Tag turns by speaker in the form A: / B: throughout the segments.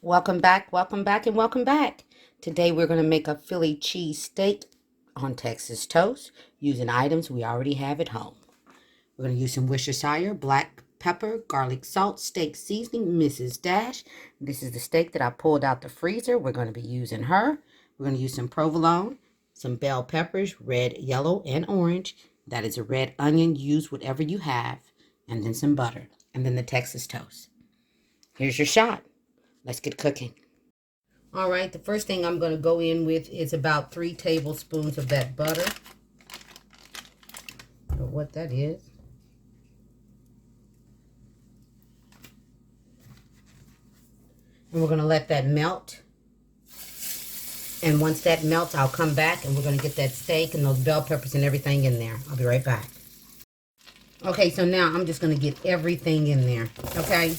A: welcome back, and welcome back. Today we're going to make a Philly cheesesteak on Texas toast using items we already have at home. We're going to use some Worcestershire, black pepper, garlic salt, steak seasoning, Mrs. Dash. This is the steak that I pulled out the freezer. We're going to be using her. We're going to use some provolone, some bell peppers, red, yellow, and orange. That is a red onion. Use whatever you have. And then some butter. And then the Texas toast. Here's your shot. Let's get cooking. All right, the first thing I'm going to go in with is about 3 tablespoons of that butter. I don't know what that is. And we're going to let that melt. And once that melts, I'll come back and we're going to get that steak and those bell peppers and everything in there. I'll be right back. Okay, so now I'm just going to get everything in there, okay?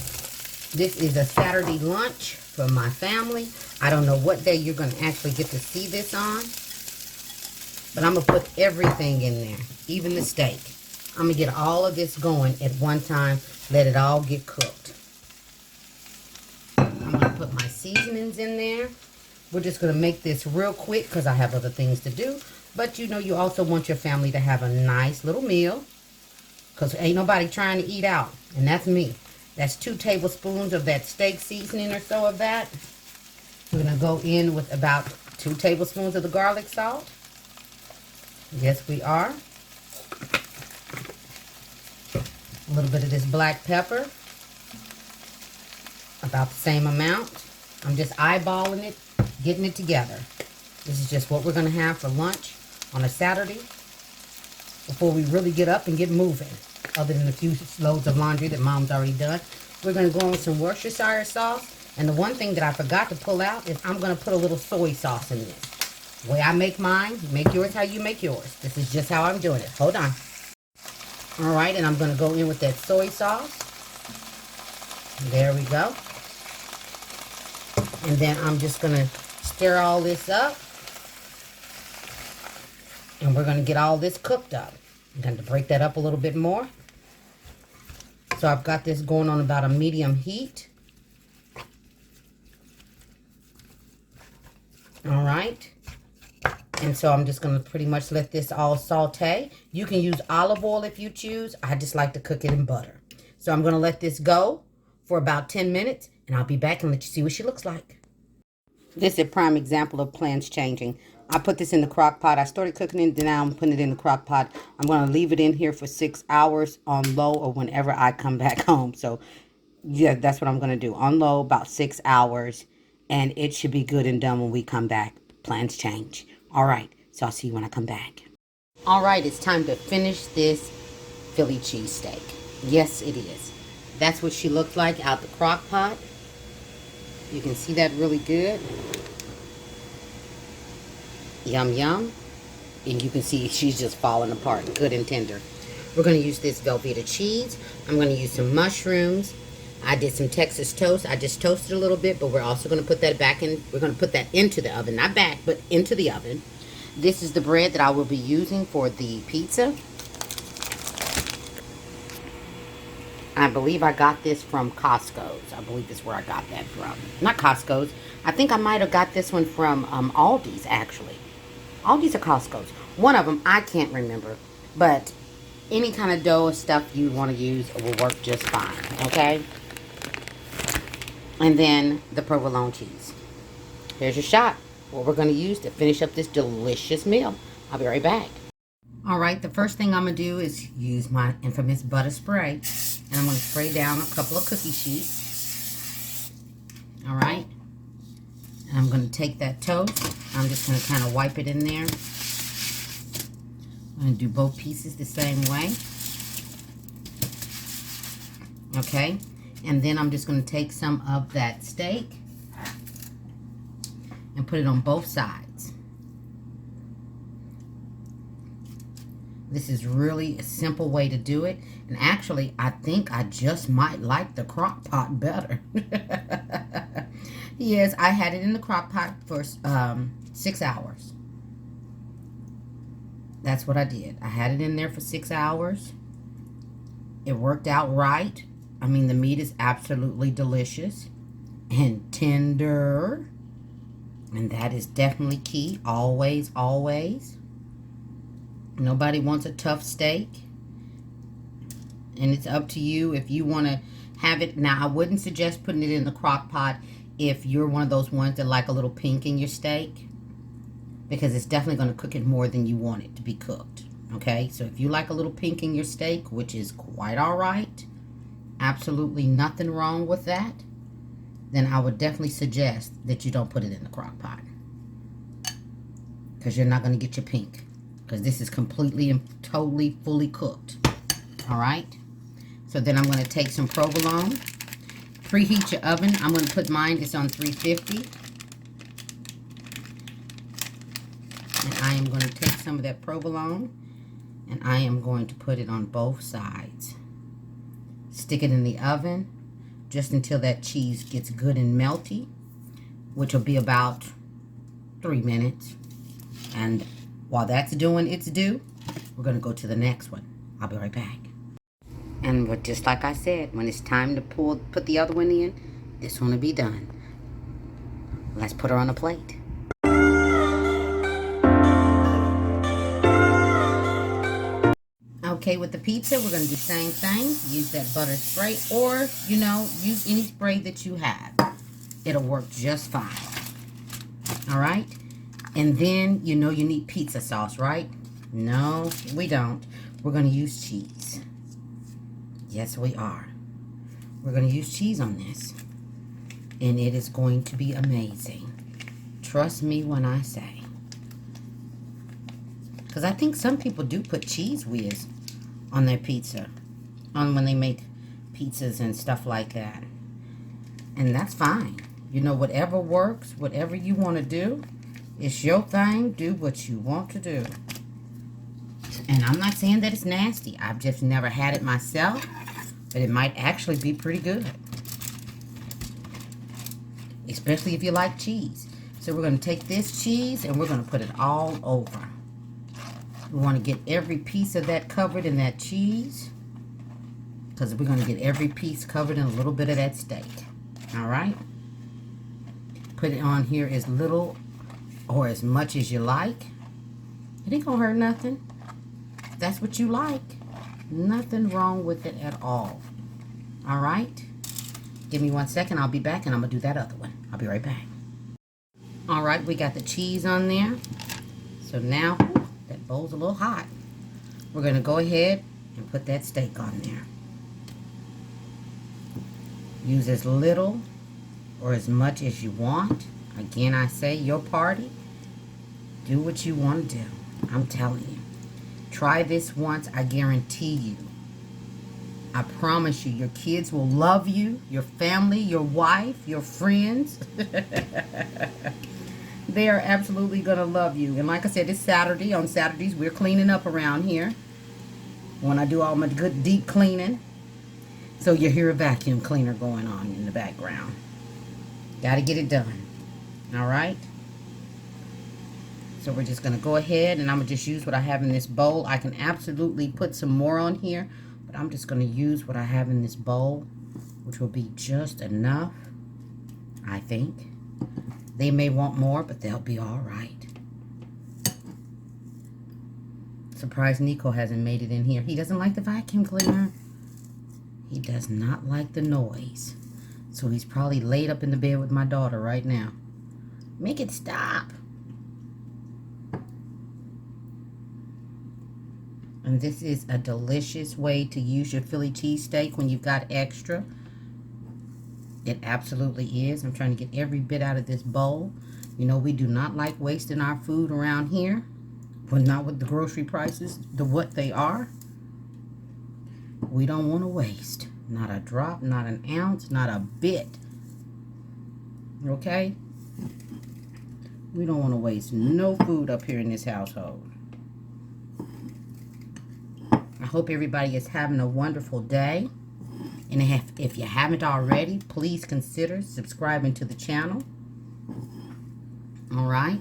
A: This is a Saturday lunch for my family. I don't know what day you're going to actually get to see this on. But I'm going to put everything in there, even the steak. I'm going to get all of this going at one time. Let it all get cooked. I'm going to put my seasonings in there. We're just going to make this real quick because I have other things to do. But you know, you also want your family to have a nice little meal. Because ain't nobody trying to eat out. And that's me. That's 2 tablespoons of that steak seasoning or so of that. We're going to go in with about 2 tablespoons of the garlic salt. Yes, we are. A little bit of this black pepper. About the same amount. I'm just eyeballing it, getting it together. This is just what we're going to have for lunch on a Saturday before we really get up and get moving. Other than a few loads of laundry that Mom's already done. We're going to go in with some Worcestershire sauce. And the one thing that I forgot to pull out is I'm going to put a little soy sauce in this. The way I make mine, make yours how you make yours. This is just how I'm doing it. Hold on. All right, and I'm going to go in with that soy sauce. There we go. And then I'm just going to stir all this up. And we're going to get all this cooked up. I'm going to break that up a little bit more. So I've got this going on about a medium heat. All right. And so I'm just going to pretty much let this all saute. You can use olive oil if you choose. I just like to cook it in butter. So I'm going to let this go for about 10 minutes. And I'll be back and let you see what she looks like. This is a prime example of plans changing. I put this in the crock pot. I started cooking it, then now I'm putting it in the crock pot. I'm going to leave it in here for 6 hours on low or whenever I come back home. So, yeah, that's what I'm going to do. On low, about 6 hours. And it should be good and done when we come back. Plans change. All right. So I'll see you when I come back. All right. It's time to finish this Philly cheesesteak. Yes, it is. That's what she looked like out the crock pot. You can see that really good. Yum, yum. And you can see she's just falling apart. Good and tender. We're going to use this Velveeta cheese. I'm going to use some mushrooms. I did some Texas toast. I just toasted a little bit, but we're also going to put that back in. We're going to put that into the oven. Not back, but into the oven. This is the bread that I will be using for the pizza. I believe I got this from Costco's. I believe this is where I got that from. Not Costco's. I think I might have got this one from Aldi's, actually. Aldi's or Costco's. One of them, I can't remember. But any kind of dough or stuff you want to use will work just fine, okay? And then the provolone cheese. Here's your shot. What we're going to use to finish up this delicious meal. I'll be right back. All right, the first thing I'm going to do is use my infamous butter spray. And I'm going to spray down a couple of cookie sheets. All right. And I'm going to take that toast. I'm just going to kind of wipe it in there. I'm going to do both pieces the same way. Okay. And then I'm just going to take some of that steak and put it on both sides. This is really a simple way to do it. And actually, I think I just might like the crock pot better. Yes, I had it in the crock pot for 6 hours. That's what I did. I had it in there for 6 hours. It worked out right. I mean, the meat is absolutely delicious. and tender. And that is definitely key. Always, always. Nobody wants a tough steak. And it's up to you if you want to have it. Now, I wouldn't suggest putting it in the crock pot if you're one of those ones that like a little pink in your steak, because it's definitely going to cook it more than you want it to be cooked. Okay, so if you like a little pink in your steak, which is quite all right, absolutely nothing wrong with that, then I would definitely suggest that you don't put it in the crock pot, because you're not going to get your pink, because this is completely and totally fully cooked. All right, so then I'm going to take some provolone. Preheat your oven. I'm going to put mine, it's on 350. And I am going to take some of that provolone and I am going to put it on both sides. Stick it in the oven just until that cheese gets good and melty, which will be about 3 minutes. And while that's doing its due, we're going to go to the next one. I'll be right back. And just like I said, when it's time to put the other one in, this one will be done. Let's put her on a plate. Okay, with the pizza, we're going to do the same thing. Use that butter spray, or, you know, use any spray that you have. It'll work just fine. All right? And then, you know you need pizza sauce, right? No, we don't. We're going to use cheese. Yes, we are. We're going to use cheese on this. And it is going to be amazing. Trust me when I say. Because I think some people do put cheese whiz on their pizza. On when they make pizzas and stuff like that. And that's fine. You know, whatever works, whatever you want to do, it's your thing. Do what you want to do. And I'm not saying that it's nasty. I've just never had it myself. But it might actually be pretty good. Especially if you like cheese. So we're going to take this cheese and we're going to put it all over. We want to get every piece of that covered in that cheese. Because we're going to get every piece covered in a little bit of that steak. Alright? Put it on here as little or as much as you like. It ain't going to hurt nothing. If that's what you like. Nothing wrong with it at all. All right? Give me 1 second. I'll be back and I'm going to do that other one. I'll be right back. All right, we got the cheese on there. So now, that bowl's a little hot. We're going to go ahead and put that steak on there. Use as little or as much as you want. Again, I say your party. Do what you want to do. I'm telling you. Try this once, I guarantee you. I promise you, your kids will love you, your family, your wife, your friends. They are absolutely going to love you. And like I said, it's Saturday. On Saturdays, we're cleaning up around here. When I do all my good deep cleaning. So you hear a vacuum cleaner going on in the background. Got to get it done. All right? So we're just going to go ahead and I'm going to just use what I have in this bowl. I can absolutely put some more on here, but I'm just going to use what I have in this bowl, which will be just enough, I think. They may want more, but they'll be all right. Surprised Nico hasn't made it in here. He doesn't like the vacuum cleaner. He does not like the noise. So he's probably laid up in the bed with my daughter right now. Make it stop. And this is a delicious way to use your Philly cheesesteak when you've got extra. It absolutely is. I'm trying to get every bit out of this bowl. You know, we do not like wasting our food around here. But not with the grocery prices, what they are. We don't want to waste. Not a drop, not an ounce, not a bit. Okay? We don't want to waste no food up here in this household. I hope everybody is having a wonderful day. And if you haven't already, please consider subscribing to the channel. All right?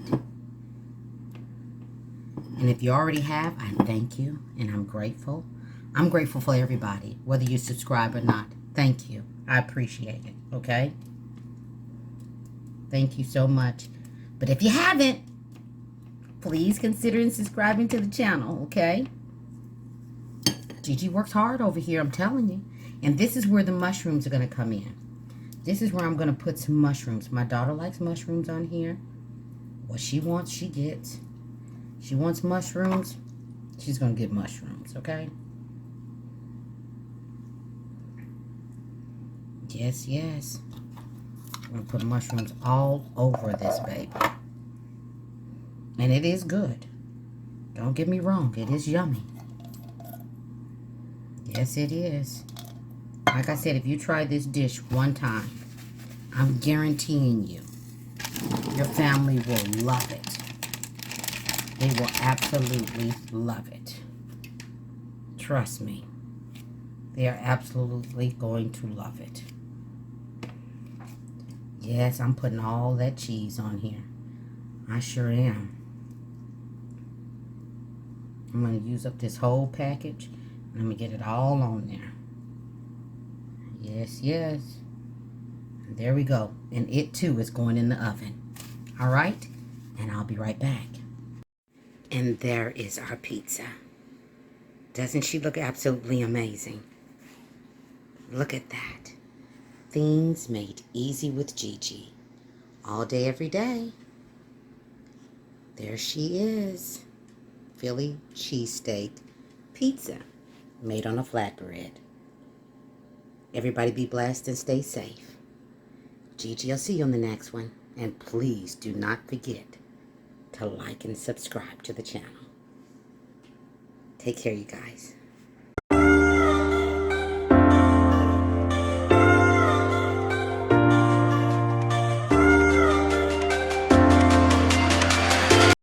A: And if you already have, I thank you and I'm grateful. I'm grateful for everybody, whether you subscribe or not. Thank you. I appreciate it, okay? Thank you so much. But if you haven't, please consider subscribing to the channel, okay? Gigi works hard over here, I'm telling you. And this is where the mushrooms are going to come in. This is where I'm going to put some mushrooms. My daughter likes mushrooms on here. What she wants, she gets. She wants mushrooms, she's going to get mushrooms, okay? Yes, yes. I'm going to put mushrooms all over this baby. And it is good. Don't get me wrong, it is yummy. Yes, it is. Like I said, if you try this dish one time, I'm guaranteeing you, your family will love it. They will absolutely love it. Trust me. They are absolutely going to love it. Yes, I'm putting all that cheese on here. I sure am. I'm going to use up this whole package. And I'm going to get it all on there. Yes, yes. And there we go. And it too is going in the oven. All right? And I'll be right back. And there is our pizza. Doesn't she look absolutely amazing? Look at that. Things made easy with Gigi. All day, every day. There she is. Philly cheesesteak pizza made on a flatbread. Everybody be blessed and stay safe. Gigi, I'll see you on the next one. And please do not forget to like and subscribe to the channel. Take care, you guys.